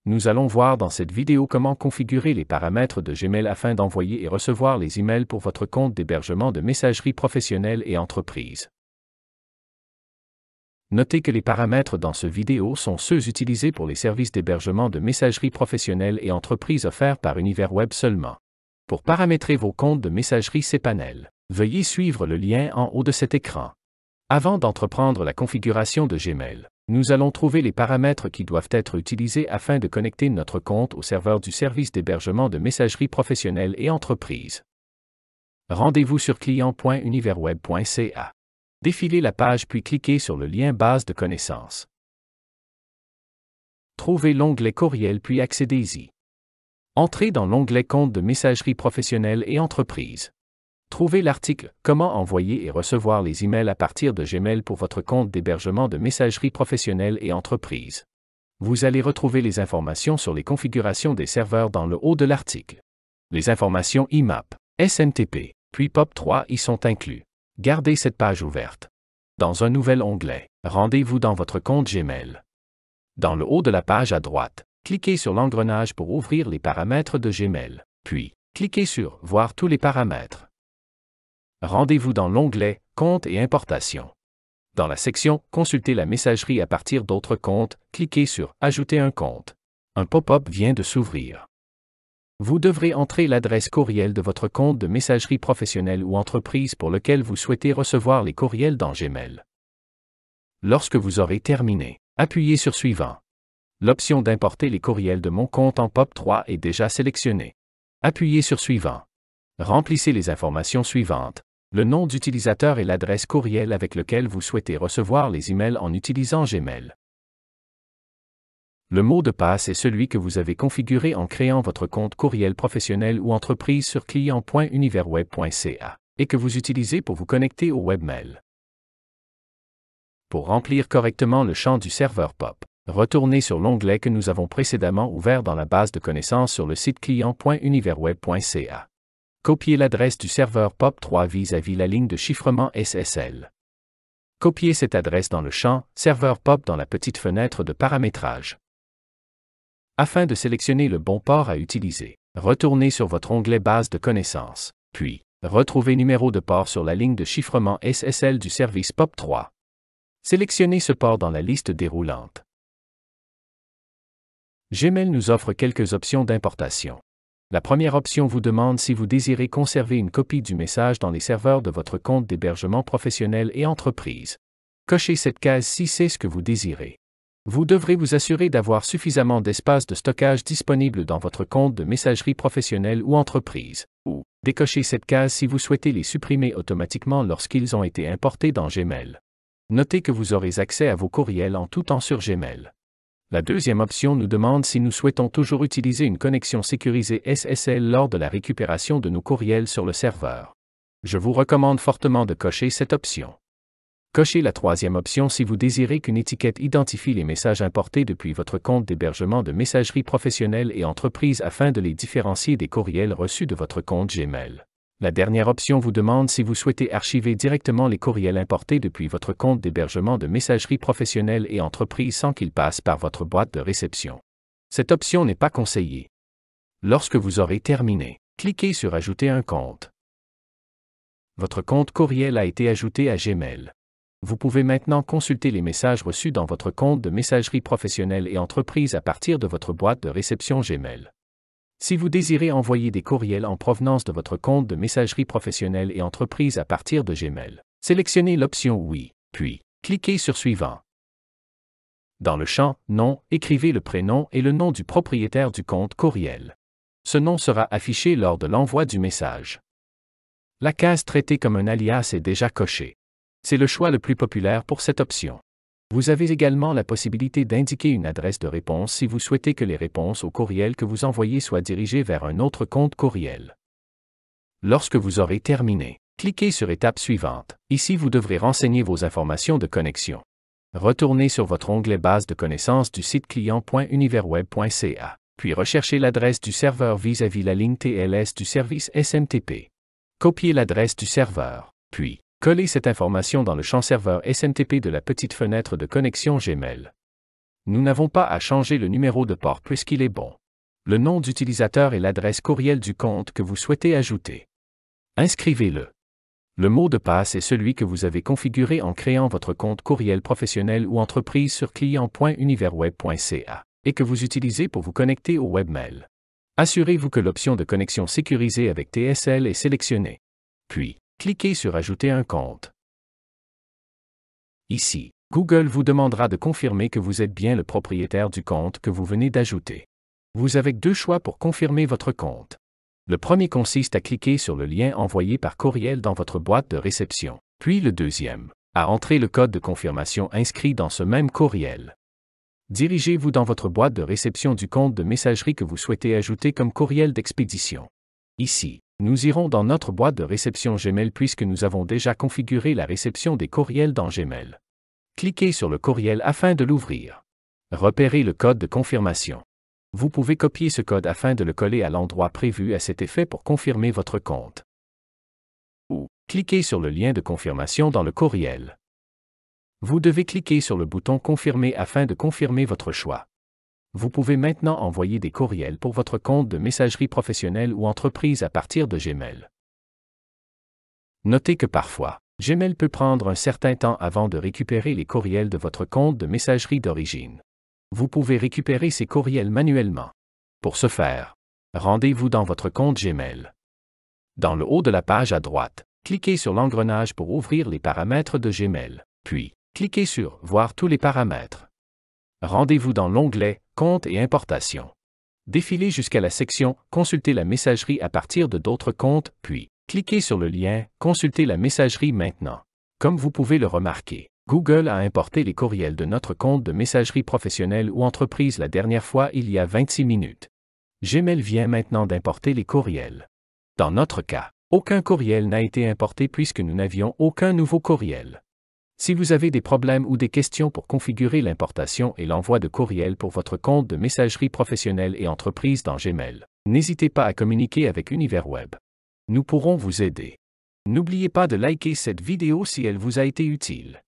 Nous allons voir dans cette vidéo comment configurer les paramètres de Gmail afin d'envoyer et recevoir les emails pour votre compte d'hébergement de messagerie professionnelle et entreprise. Notez que les paramètres dans cette vidéo sont ceux utilisés pour les services d'hébergement de messagerie professionnelle et entreprise offerts par UniverWeb seulement. Pour paramétrer vos comptes de messagerie cPanel, veuillez suivre le lien en haut de cet écran. Avant d'entreprendre la configuration de Gmail, nous allons trouver les paramètres qui doivent être utilisés afin de connecter notre compte au serveur du service d'hébergement de messagerie professionnelle et entreprise. Rendez-vous sur client.univerweb.ca. Défilez la page puis cliquez sur le lien Base de connaissances. Trouvez l'onglet Courriel puis accédez-y. Entrez dans l'onglet Compte de messagerie professionnelle et entreprise. Trouvez l'article « Comment envoyer et recevoir les emails à partir de Gmail pour votre compte d'hébergement de messagerie professionnelle et entreprise ». Vous allez retrouver les informations sur les configurations des serveurs dans le haut de l'article. Les informations IMAP, SMTP, puis POP3 y sont inclus. Gardez cette page ouverte. Dans un nouvel onglet, rendez-vous dans votre compte Gmail. Dans le haut de la page à droite, cliquez sur l'engrenage pour ouvrir les paramètres de Gmail, puis cliquez sur « Voir tous les paramètres ». Rendez-vous dans l'onglet « Comptes et importations ». Dans la section « Consulter la messagerie à partir d'autres comptes », cliquez sur « Ajouter un compte ». Un pop-up vient de s'ouvrir. Vous devrez entrer l'adresse courriel de votre compte de messagerie professionnelle ou entreprise pour lequel vous souhaitez recevoir les courriels dans Gmail. Lorsque vous aurez terminé, appuyez sur « Suivant ». L'option d'importer les courriels de mon compte en POP3 est déjà sélectionnée. Appuyez sur « Suivant ». Remplissez les informations suivantes. Le nom d'utilisateur et l'adresse courriel avec lequel vous souhaitez recevoir les emails en utilisant Gmail. Le mot de passe est celui que vous avez configuré en créant votre compte courriel professionnel ou entreprise sur client.univerweb.ca et que vous utilisez pour vous connecter au webmail. Pour remplir correctement le champ du serveur POP, retournez sur l'onglet que nous avons précédemment ouvert dans la base de connaissances sur le site client.univerweb.ca. Copiez l'adresse du serveur POP3 vis-à-vis la ligne de chiffrement SSL. Copiez cette adresse dans le champ « Serveur POP » dans la petite fenêtre de paramétrage. Afin de sélectionner le bon port à utiliser, retournez sur votre onglet Base de connaissances, puis retrouvez numéro de port sur la ligne de chiffrement SSL du service POP3. Sélectionnez ce port dans la liste déroulante. Gmail nous offre quelques options d'importation. La première option vous demande si vous désirez conserver une copie du message dans les serveurs de votre compte d'hébergement professionnel et entreprise. Cochez cette case si c'est ce que vous désirez. Vous devrez vous assurer d'avoir suffisamment d'espace de stockage disponible dans votre compte de messagerie professionnelle ou entreprise, ou décochez cette case si vous souhaitez les supprimer automatiquement lorsqu'ils ont été importés dans Gmail. Notez que vous aurez accès à vos courriels en tout temps sur Gmail. La deuxième option nous demande si nous souhaitons toujours utiliser une connexion sécurisée SSL lors de la récupération de nos courriels sur le serveur. Je vous recommande fortement de cocher cette option. Cochez la troisième option si vous désirez qu'une étiquette identifie les messages importés depuis votre compte d'hébergement de messagerie professionnelle et entreprise afin de les différencier des courriels reçus de votre compte Gmail. La dernière option vous demande si vous souhaitez archiver directement les courriels importés depuis votre compte d'hébergement de messagerie professionnelle et entreprise sans qu'ils passent par votre boîte de réception. Cette option n'est pas conseillée. Lorsque vous aurez terminé, cliquez sur Ajouter un compte. Votre compte courriel a été ajouté à Gmail. Vous pouvez maintenant consulter les messages reçus dans votre compte de messagerie professionnelle et entreprise à partir de votre boîte de réception Gmail. Si vous désirez envoyer des courriels en provenance de votre compte de messagerie professionnelle et entreprise à partir de Gmail, sélectionnez l'option Oui, puis cliquez sur Suivant. Dans le champ Nom, écrivez le prénom et le nom du propriétaire du compte courriel. Ce nom sera affiché lors de l'envoi du message. La case traitée comme un alias est déjà cochée. C'est le choix le plus populaire pour cette option. Vous avez également la possibilité d'indiquer une adresse de réponse si vous souhaitez que les réponses au courriel que vous envoyez soient dirigées vers un autre compte courriel. Lorsque vous aurez terminé, cliquez sur Étape suivante. Ici vous devrez renseigner vos informations de connexion. Retournez sur votre onglet Base de connaissances du site client.univerweb.ca, puis recherchez l'adresse du serveur vis-à-vis la ligne TLS du service SMTP. Copiez l'adresse du serveur, puis collez cette information dans le champ serveur SMTP de la petite fenêtre de connexion Gmail. Nous n'avons pas à changer le numéro de port puisqu'il est bon. Le nom d'utilisateur et l'adresse courriel du compte que vous souhaitez ajouter. Inscrivez-le. Le mot de passe est celui que vous avez configuré en créant votre compte courriel professionnel ou entreprise sur client.univerweb.ca et que vous utilisez pour vous connecter au webmail. Assurez-vous que l'option de connexion sécurisée avec TSL est sélectionnée. Puis, cliquez sur Ajouter un compte. Ici, Google vous demandera de confirmer que vous êtes bien le propriétaire du compte que vous venez d'ajouter. Vous avez deux choix pour confirmer votre compte. Le premier consiste à cliquer sur le lien envoyé par courriel dans votre boîte de réception, puis le deuxième, à entrer le code de confirmation inscrit dans ce même courriel. Dirigez-vous dans votre boîte de réception du compte de messagerie que vous souhaitez ajouter comme courriel d'expédition. Ici, nous irons dans notre boîte de réception Gmail puisque nous avons déjà configuré la réception des courriels dans Gmail. Cliquez sur le courriel afin de l'ouvrir. Repérez le code de confirmation. Vous pouvez copier ce code afin de le coller à l'endroit prévu à cet effet pour confirmer votre compte. Ou, cliquez sur le lien de confirmation dans le courriel. Vous devez cliquer sur le bouton Confirmer afin de confirmer votre choix. Vous pouvez maintenant envoyer des courriels pour votre compte de messagerie professionnelle ou entreprise à partir de Gmail. Notez que parfois, Gmail peut prendre un certain temps avant de récupérer les courriels de votre compte de messagerie d'origine. Vous pouvez récupérer ces courriels manuellement. Pour ce faire, rendez-vous dans votre compte Gmail. Dans le haut de la page à droite, cliquez sur l'engrenage pour ouvrir les paramètres de Gmail, puis cliquez sur Voir tous les paramètres. Rendez-vous dans l'onglet Comptes et importations. Défilez jusqu'à la section Consulter la messagerie à partir de d'autres comptes, puis cliquez sur le lien Consulter la messagerie maintenant. Comme vous pouvez le remarquer, Google a importé les courriels de notre compte de messagerie professionnelle ou entreprise la dernière fois il y a 26 minutes. Gmail vient maintenant d'importer les courriels. Dans notre cas, aucun courriel n'a été importé puisque nous n'avions aucun nouveau courriel. Si vous avez des problèmes ou des questions pour configurer l'importation et l'envoi de courriels pour votre compte de messagerie professionnelle et entreprise dans Gmail, n'hésitez pas à communiquer avec UniverWeb. Nous pourrons vous aider. N'oubliez pas de liker cette vidéo si elle vous a été utile.